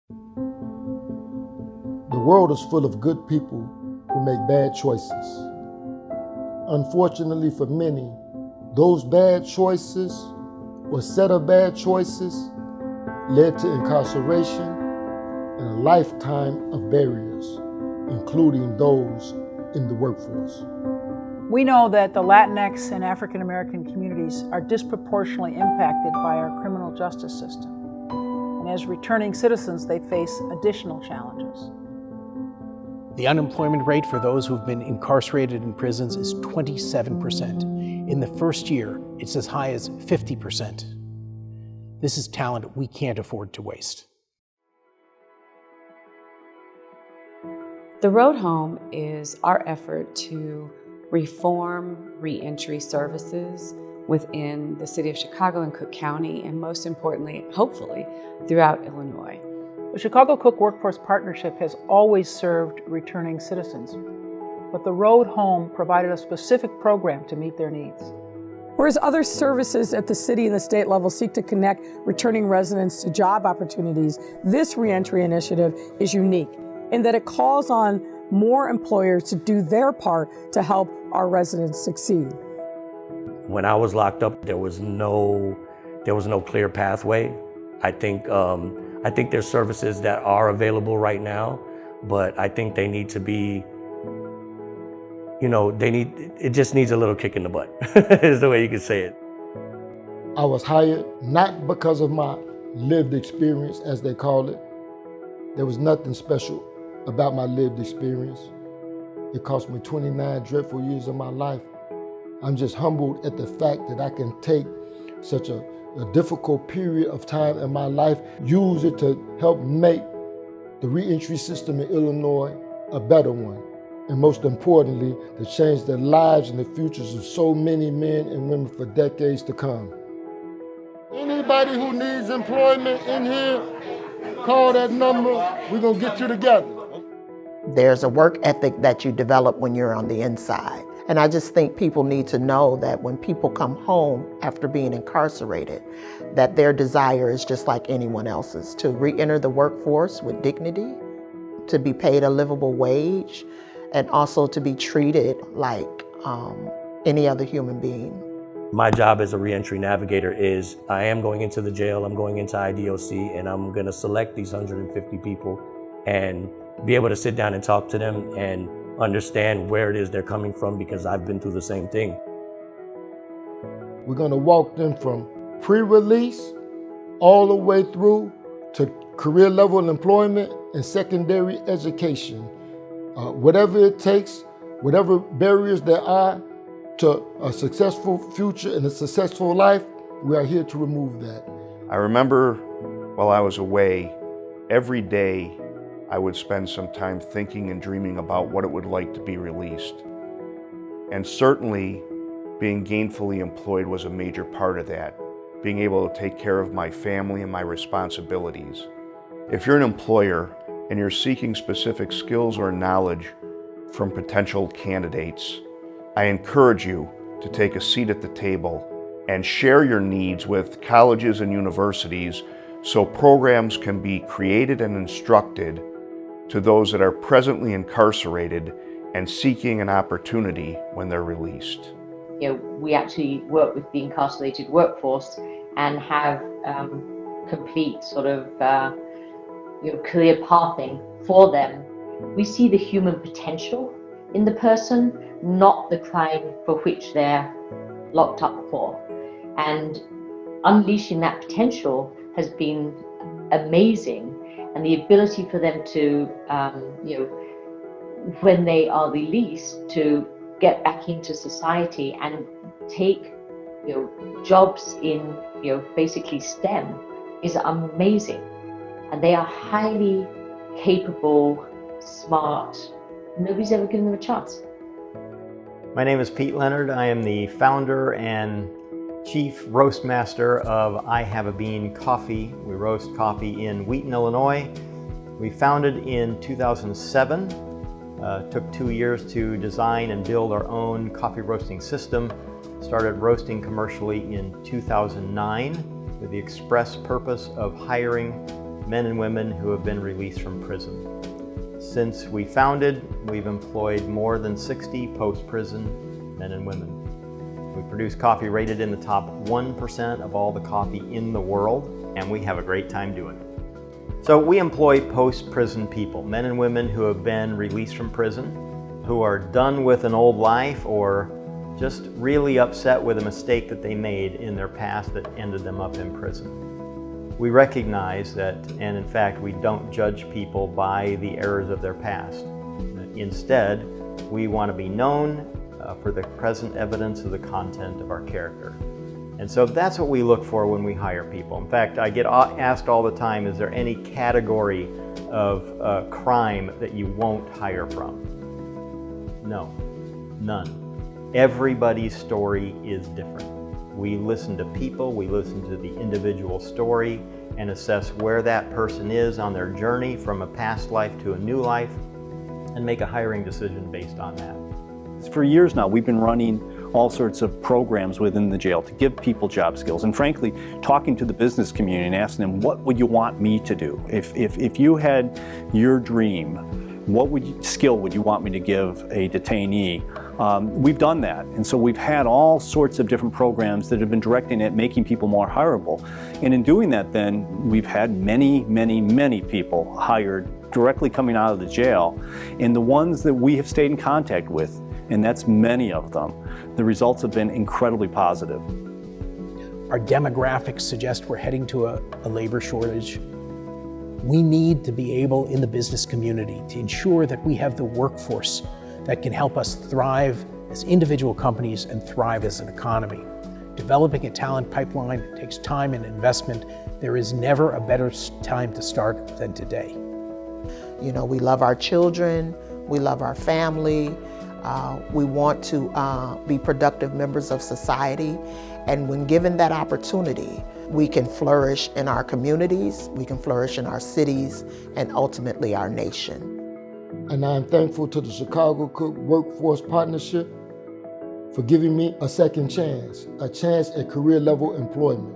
The world is full of good people who make bad choices. Unfortunately for many, those bad choices or set of bad choices led to incarceration and a lifetime of barriers, including those in the workforce. We know that the Latinx and African American communities are disproportionately impacted by our criminal justice system. And as returning citizens, they face additional challenges. The unemployment rate for those who've been incarcerated in prisons is 27%. In the first year, it's as high as 50%. This is talent we can't afford to waste. The Road Home is our effort to reform reentry services within the city of Chicago and Cook County, and most importantly, hopefully, throughout Illinois. The Chicago Cook Workforce Partnership has always served returning citizens, but the Road Home provided a specific program to meet their needs. Whereas other services at the city and the state level seek to connect returning residents to job opportunities, this reentry initiative is unique in that it calls on more employers to do their part to help our residents succeed. When I was locked up, there was no clear pathway. I think there's services that are available right now, but I think they need to be, it just needs a little kick in the butt, is the way you could say it. I was hired not because of my lived experience, as they call it. There was nothing special about my lived experience. It cost me 29 dreadful years of my life. I'm just humbled at the fact that I can take such a difficult period of time in my life, use it to help make the reentry system in Illinois a better one. And most importantly, to change the lives and the futures of so many men and women for decades to come. Anybody who needs employment in here, call that number, we're gonna get you together. There's a work ethic that you develop when you're on the inside. And I just think people need to know that when people come home after being incarcerated, that their desire is just like anyone else's, to re-enter the workforce with dignity, to be paid a livable wage, and also to be treated like any other human being. My job as a reentry navigator is I am going into the jail, I'm going into IDOC, and I'm gonna select these 150 people and be able to sit down and talk to them and understand where it is they're coming from, because I've been through the same thing. We're gonna walk them from pre-release all the way through to career level employment and secondary education. Whatever it takes, whatever barriers there are to a successful future and a successful life, we are here to remove that. I remember while I was away, every day I would spend some time thinking and dreaming about what it would like to be released. And certainly being gainfully employed was a major part of that, being able to take care of my family and my responsibilities. If you're an employer and you're seeking specific skills or knowledge from potential candidates, I encourage you to take a seat at the table and share your needs with colleges and universities so programs can be created and instructed to those that are presently incarcerated and seeking an opportunity when they're released. We actually work with the incarcerated workforce and have complete sort of career pathing for them. We see the human potential in the person, not the crime for which they're locked up for. And unleashing that potential has been amazing. And the ability for them to, when they are released, to get back into society and take, jobs in, basically STEM is amazing. And they are highly capable, smart. Nobody's ever given them a chance. My name is Pete Leonard. I am the founder and Chief Roast Master of I Have a Bean Coffee. We roast coffee in Wheaton, Illinois. We founded in 2007. Took 2 years to design and build our own coffee roasting system. Started roasting commercially in 2009 with the express purpose of hiring men and women who have been released from prison. Since we founded, we've employed more than 60 post-prison men and women. We produce coffee rated in the top 1% of all the coffee in the world, and we have a great time doing it. So we employ post-prison people, men and women who have been released from prison, who are done with an old life or just really upset with a mistake that they made in their past that ended them up in prison. We recognize that, and in fact, we don't judge people by the errors of their past. Instead, we want to be known for the present evidence of the content of our character. And so that's what we look for when we hire people. In fact, I get asked all the time, is there any category of crime that you won't hire from? No, none. Everybody's story is different. We listen to people, we listen to the individual story and assess where that person is on their journey from a past life to a new life and make a hiring decision based on that. For years now, we've been running all sorts of programs within the jail to give people job skills, and frankly, talking to the business community and asking them, what would you want me to do? If you had your dream, what skill would you want me to give a detainee? We've done that, and so we've had all sorts of different programs that have been directing at making people more hireable. And in doing that, then, we've had many people hired directly coming out of the jail, and the ones that we have stayed in contact with, and that's many of them, the results have been incredibly positive. Our demographics suggest we're heading to a labor shortage. We need to be able in the business community to ensure that we have the workforce that can help us thrive as individual companies and thrive as an economy. Developing a talent pipeline takes time and investment. There is never a better time to start than today. You know, we love our children, we love our family, we want to be productive members of society, and when given that opportunity, we can flourish in our communities, we can flourish in our cities, and ultimately our nation. And I'm thankful to the Chicago Cook Workforce Partnership for giving me a second chance, a chance at career level employment.